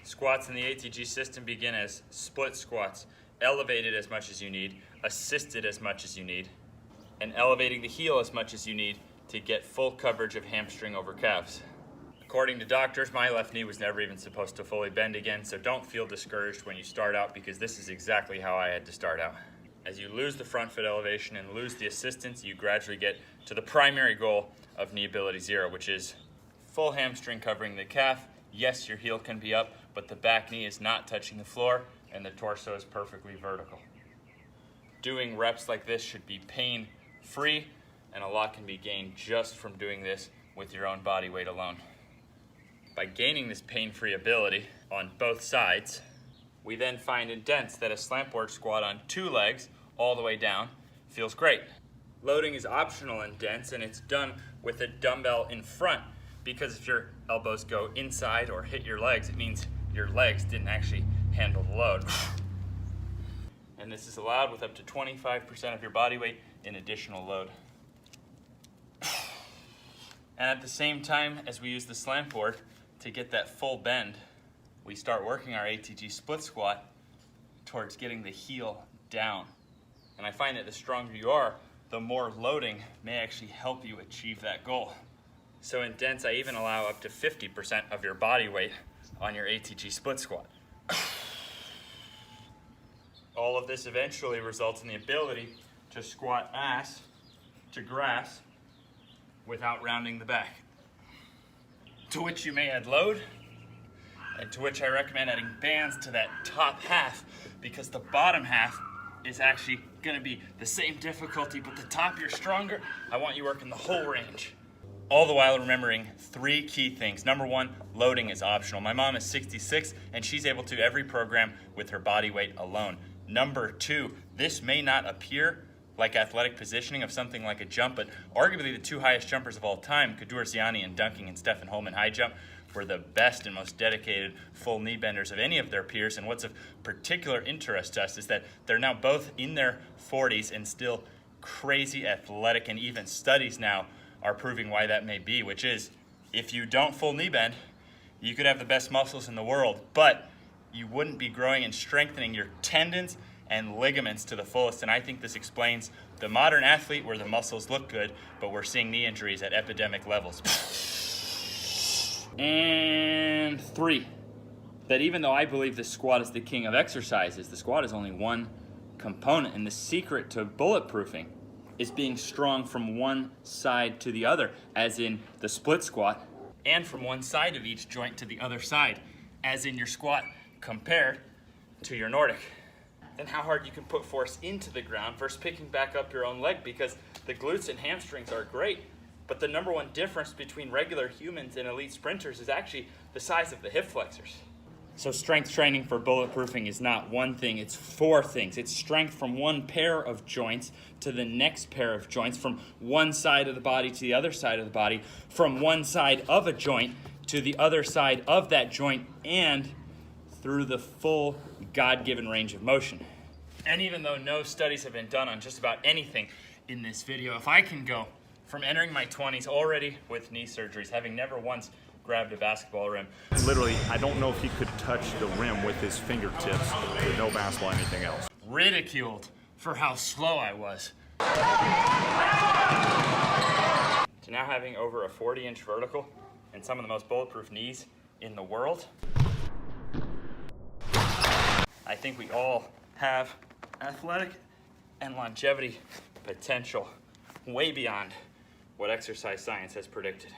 Squats in the ATG system begin as split squats, elevated as much as you need, assisted as much as you need, and elevating the heel as much as you need to get full coverage of hamstring over calves. According to doctors, my left knee was never even supposed to fully bend again, so don't feel discouraged when you start out, because this is exactly how I had to start out. As you lose the front foot elevation and lose the assistance, you gradually get to the primary goal of knee ability 0, which is full hamstring covering the calf. Yes, your heel can be up, but the back knee is not touching the floor and the torso is perfectly vertical. Doing reps like this should be pain-free, and a lot can be gained just from doing this with your own body weight alone. By gaining this pain-free ability on both sides, we then find in dents that a slant board squat on 2 legs all the way down feels great. Loading is optional in dents, and it's done with a dumbbell in front, because if your elbows go inside or hit your legs, it means your legs didn't actually handle the load. And this is allowed with up to 25% of your body weight in additional load. And at the same time as we use the slant board to get that full bend, we start working our ATG split squat towards getting the heel down. And I find that the stronger you are, the more loading may actually help you achieve that goal. So in dents, I even allow up to 50% of your body weight on your ATG split squat. All of this eventually results in the ability to squat ass to grass without rounding the back. To which you may add load, and to which I recommend adding bands to that top half, because the bottom half is actually gonna be the same difficulty, but the top you're stronger. I want you working the whole range. All the while remembering 3 key things. Number 1, loading is optional. My mom is 66 and she's able to do every program with her body weight alone. Number 2, this may not appear like athletic positioning of something like a jump, but arguably the 2 highest jumpers of all time, Kadur Ziani in dunking and Stefan Holman high jump, were the best and most dedicated full knee benders of any of their peers. And what's of particular interest to us is that they're now both in their 40s and still crazy athletic, and even studies now are proving why that may be, which is, if you don't full knee bend, you could have the best muscles in the world, but you wouldn't be growing and strengthening your tendons and ligaments to the fullest. And I think this explains the modern athlete where the muscles look good, but we're seeing knee injuries at epidemic levels. And 3, that even though I believe the squat is the king of exercises, the squat is only one component, and the secret to bulletproofing is being strong from one side to the other, as in the split squat, and from one side of each joint to the other side, as in your squat compared to your Nordic. Then how hard you can put force into the ground versus picking back up your own leg, because the glutes and hamstrings are great, but the number 1 difference between regular humans and elite sprinters is actually the size of the hip flexors. So strength training for bulletproofing is not one thing, it's 4 things. It's strength from one pair of joints to the next pair of joints, from one side of the body to the other side of the body, from one side of a joint to the other side of that joint, and through the full God-given range of motion. And even though no studies have been done on just about anything in this video, if I can go from entering my 20s already with knee surgeries, having never once grabbed a basketball rim. Literally, I don't know if he could touch the rim with his fingertips with no basketball or anything else. Ridiculed for how slow I was. To now having over a 40-inch vertical and some of the most bulletproof knees in the world, I think we all have athletic and longevity potential way beyond what exercise science has predicted.